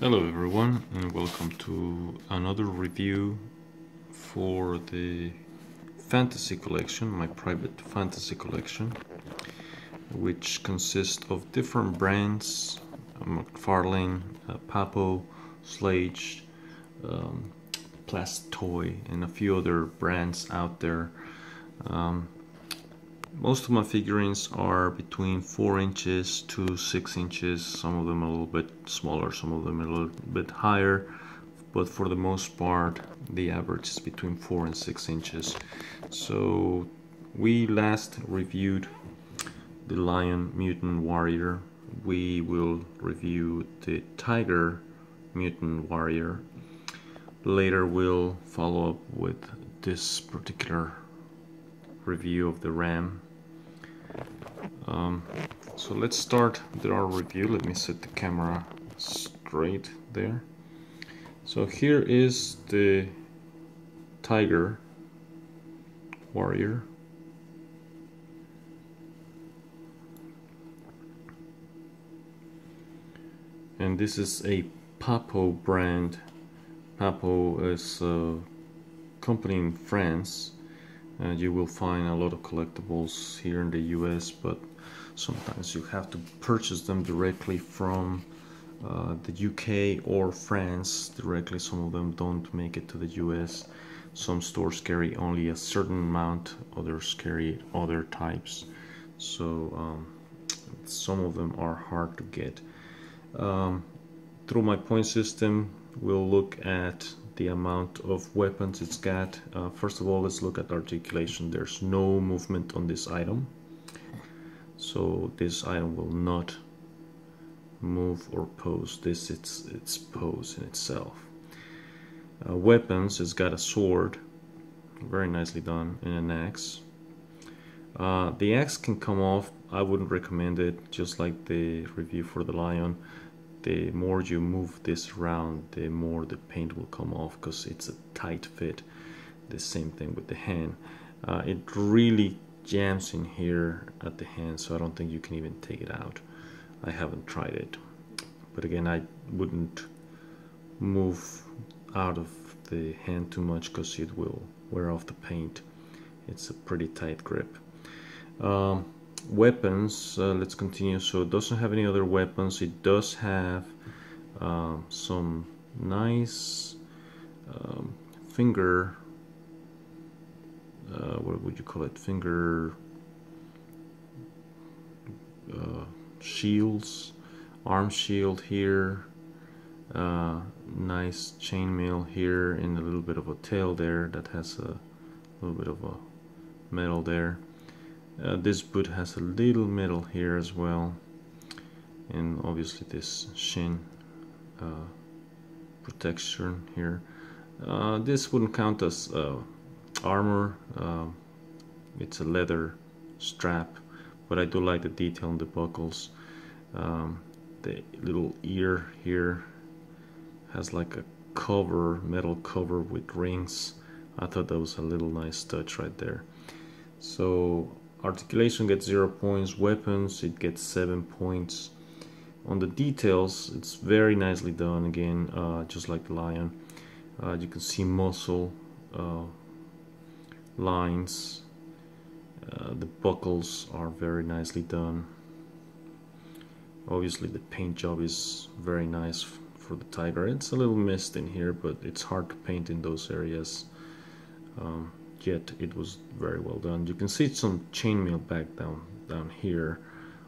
Hello everyone, and welcome to another review for the fantasy collection, my private fantasy collection, which consists of different brands: McFarlane, Papo, Slage, Toy, and a few other brands out there. Most of my figurines are between 4 inches to 6 inches, some of them a little bit smaller, some of them a little bit higher, but for the most part the average is between 4 and 6 inches. So we last reviewed the Lion Mutant Warrior. We will review the Tiger Mutant Warrior. Later we'll follow up with this particular review of the Ram. So let's start our review. Let me set the camera straight there. So here is the Tiger Warrior. And this is a Papo brand. Papo is a company in France. And you will find a lot of collectibles here in the US, but sometimes you have to purchase them directly from the UK or France directly. Some of them don't make it to the US. Some stores carry only a certain amount, others carry other types. So some of them are hard to get. Through my point system, we'll look at the amount of weapons it's got. First of all, let's look at articulation. There's no movement on this item, so this item will not move or pose. This it's pose in itself. Weapons, it's got a sword, very nicely done, and an axe. The axe can come off. I wouldn't recommend it, just like the review for the Lion. The more you move this around, the more the paint will come off, because it's a tight fit. The same thing with the hand. It really jams in here at the hand, so I don't think you can even take it out. I haven't tried it, but again, I wouldn't move out of the hand too much, because it will wear off the paint. It's a pretty tight grip. Weapons, let's continue. So it doesn't have any other weapons. It does have some nice finger, what would you call it, finger shields, arm shield here, nice chainmail here, and a little bit of a tail there that has a little bit of a metal there. This boot has a little metal here as well, and obviously this shin protection here. This wouldn't count as armor. It's a leather strap, but I do like the detail on the buckles. The little ear here has like a cover, metal cover with rings. I thought that was a little nice touch right there. So articulation gets 0 points. Weapons, it gets 7 points. On the details, it's very nicely done again, just like the Lion. You can see muscle lines. The buckles are very nicely done. Obviously the paint job is very nice for the Tiger. It's a little missed in here, but it's hard to paint in those areas. Yet it was very well done. You can see some chainmail back down here,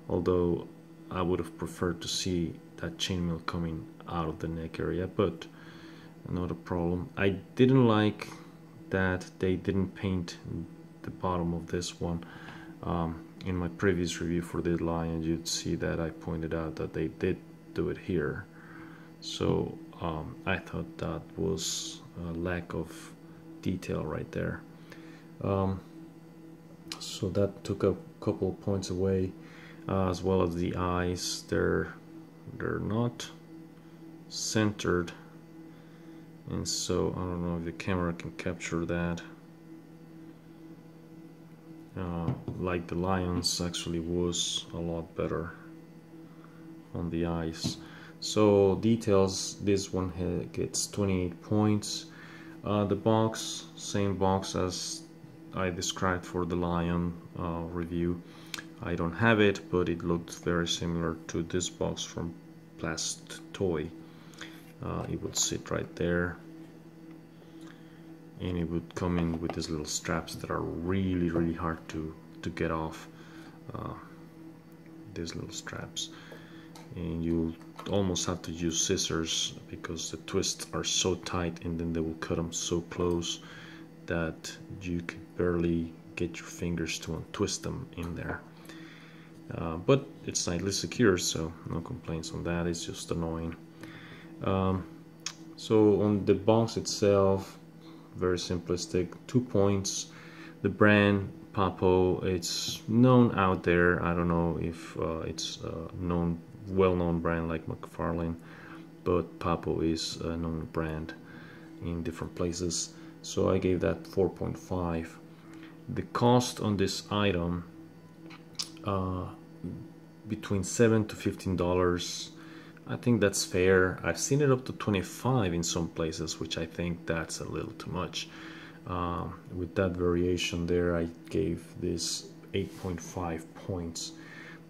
although I would have preferred to see that chainmail coming out of the neck area, but not a problem. I didn't like that they didn't paint the bottom of this one. In my previous review for the Lion, you'd see that I pointed out that they did do it here. So I thought that was a lack of detail right there. So that took a couple of points away, as well as the eyes. They're not centered, and so I don't know if the camera can capture that. Like the Lion's actually was a lot better on the eyes. So details, this one gets 28 points. The box, same box as I described for the lion review. I don't have it, but it looked very similar to this box from Plast Toy. It would sit right there, and it would come in with these little straps that are really hard to get off. These little straps, and you almost have to use scissors because the twists are so tight, and then they will cut them so close that you can barely get your fingers to untwist them in there. But it's tightly secure, so no complaints on that. It's just annoying. So on the box itself, very simplistic, 2 points. The brand Papo, it's known out there. I don't know if it's a well-known brand like McFarlane, but Papo is a known brand in different places, so I gave that 4.5. The cost on this item, between $7 to $15. I think that's fair. I've seen it up to 25 in some places, which I think that's a little too much. With that variation there, I gave this 8.5 points.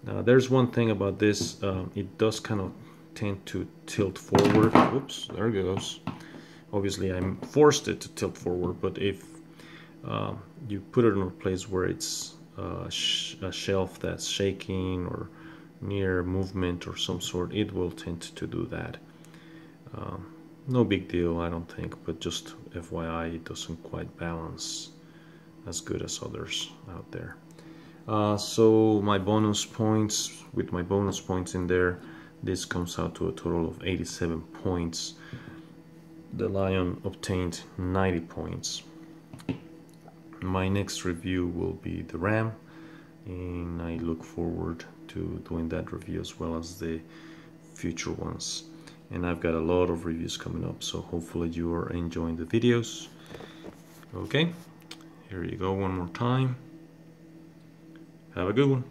Now there's one thing about this, it does kind of tend to tilt forward. Oops, there it goes. Obviously I forced it to tilt forward, but if you put it in a place where it's a shelf that's shaking or near movement or some sort, it will tend to do that. No big deal, I don't think, but just FYI, it doesn't quite balance as good as others out there. So my bonus points, with my bonus points in there, this comes out to a total of 87 points. The lion obtained 90 points. My next review will be the ram, and I look forward to doing that review as well as the future ones. And I've got a lot of reviews coming up, so hopefully you are enjoying the videos. Okay, here you go one more time. Have a good one.